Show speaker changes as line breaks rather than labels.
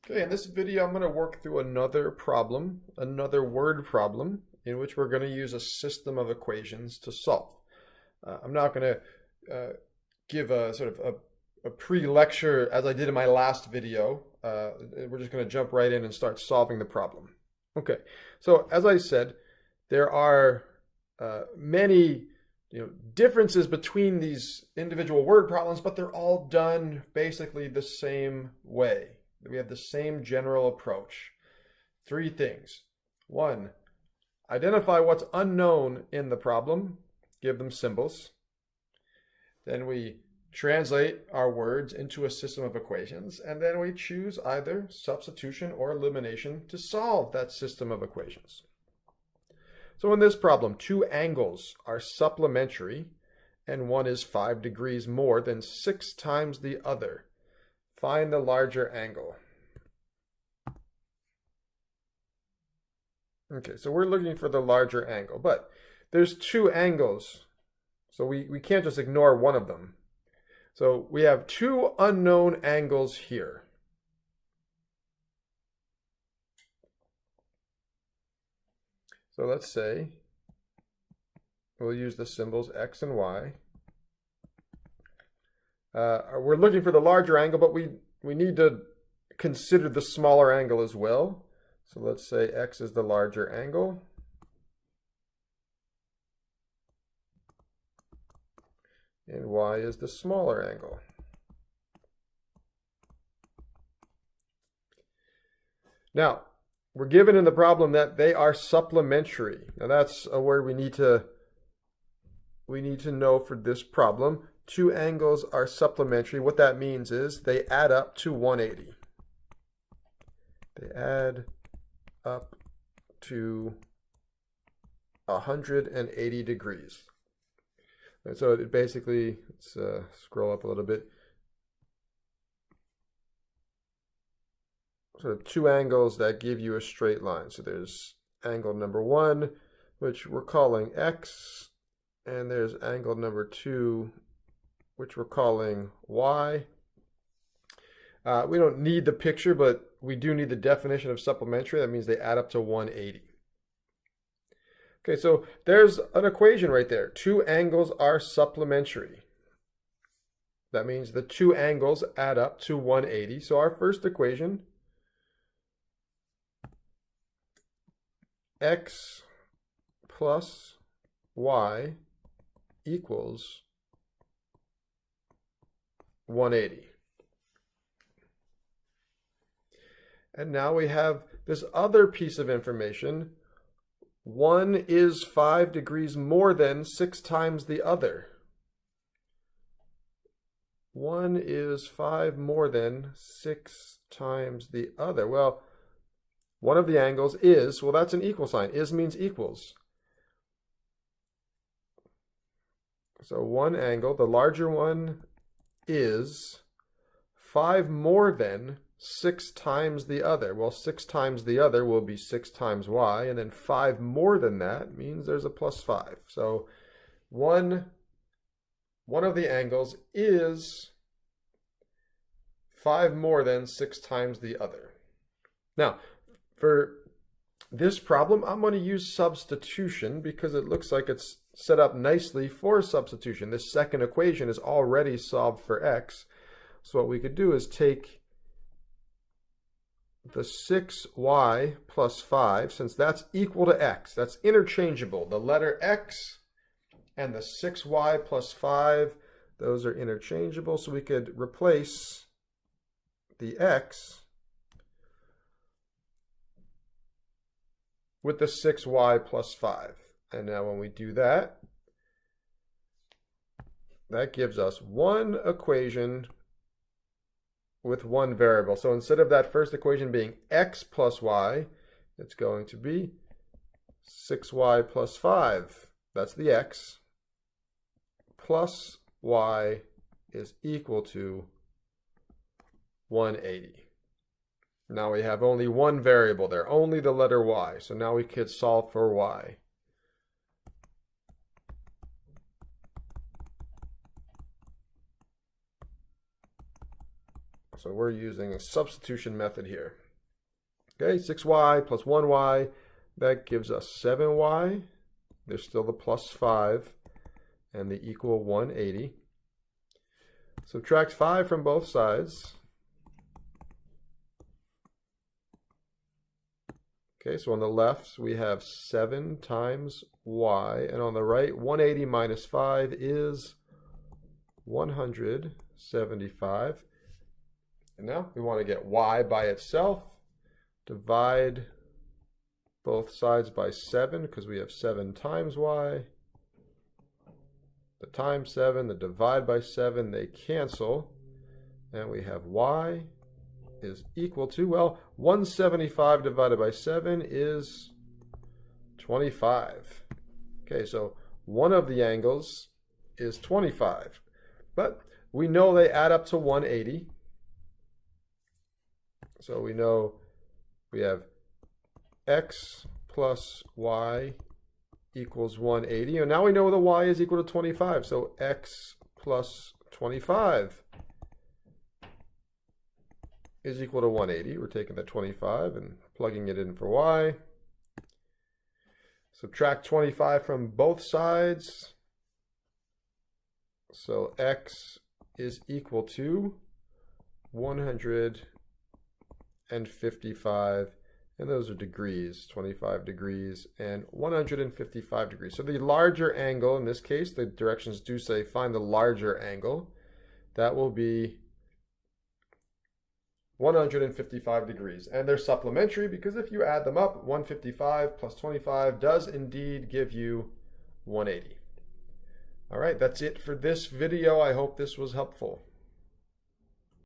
Okay, in this video, I'm going to work through another problem, another word problem, in which we're going to use a system of equations to solve. I'm not going to give a sort of a pre-lecture as I did in my last video. We're just going to jump right in and start solving the problem. Okay, so as I said, there are many differences between these individual word problems, but they're all done basically the same way. We have the same general approach. Three things. One, identify what's unknown in the problem, give them symbols. Then we translate our words into a system of equations, and then we choose either substitution or elimination to solve that system of equations. So in this problem, two angles are supplementary, and one is 5 degrees more than 6 times the other. Find the larger angle. Okay, so we're looking for the larger angle, but there's two angles, so we can't just ignore one of them. So we have two unknown angles here. So let's say we'll use the symbols X and Y. We're looking for the larger angle, but we need to consider the smaller angle as well. So let's say X is the larger angle. And Y is the smaller angle. Now, we're given in the problem that they are supplementary. Now that's a word we need to know for this problem. Two angles are supplementary. What that means is they add up to 180. They add up to 180 degrees. And so it basically, let's scroll up a little bit. Sort of two angles that give you a straight line. So there's angle number 1, which we're calling X, and there's angle number 2, which we're calling Y. We don't need the picture, but we do need the definition of supplementary. That means they add up to 180. Okay, so there's an equation right there. Two angles are supplementary. That means the two angles add up to 180. So our first equation, X plus Y equals 180. And now we have this other piece of information. One is 5 degrees more than 6 times the other. One is 5 more than 6 times the other. Well, one of the angles is, well, that's an equal sign. Is means equals. So one angle, the larger one, is 5 more than 6 times the other. Well, 6 times the other will be 6 times Y, and then 5 more than that means there's a plus 5. So one of the angles is 5 more than 6 times the other. Now, for this problem, I'm going to use substitution because it looks like it's set up nicely for substitution. This second equation is already solved for X. So what we could do is take the 6y plus 5, since that's equal to x, that's interchangeable. The letter x and the 6y plus 5, those are interchangeable, so we could replace the x with the 6y plus 5. And now when we do that, that gives us one equation with one variable. So instead of that first equation being x plus y, it's going to be 6y plus 5. That's the x. Plus y is equal to 180. Now we have only one variable there, only the letter y. So now we could solve for y. So we're using a substitution method here. Okay, 6y plus 1y, that gives us 7y. There's still the plus 5 and the equal 180. Subtract 5 from both sides. Okay, so on the left we have 7 times y, and on the right 180 minus 5 is 175. And now we want to get y by itself. Divide both sides by 7 because we have 7 times y. The times 7, the divide by 7, they cancel. And we have y is equal to, well, 175 divided by 7 is 25. Okay, so one of the angles is 25. But we know they add up to 180. So we know we have x plus y equals 180. And now we know the y is equal to 25. So x plus 25 is equal to 180. We're taking the 25 and plugging it in for y. Subtract 25 from both sides. So x is equal to 155, and those are degrees, 25 degrees and 155 degrees. So the larger angle, in this case, the directions do say find the larger angle. That will be 155 degrees. And they're supplementary because if you add them up, 155 plus 25 does indeed give you 180. All right, that's it for this video. I hope this was helpful.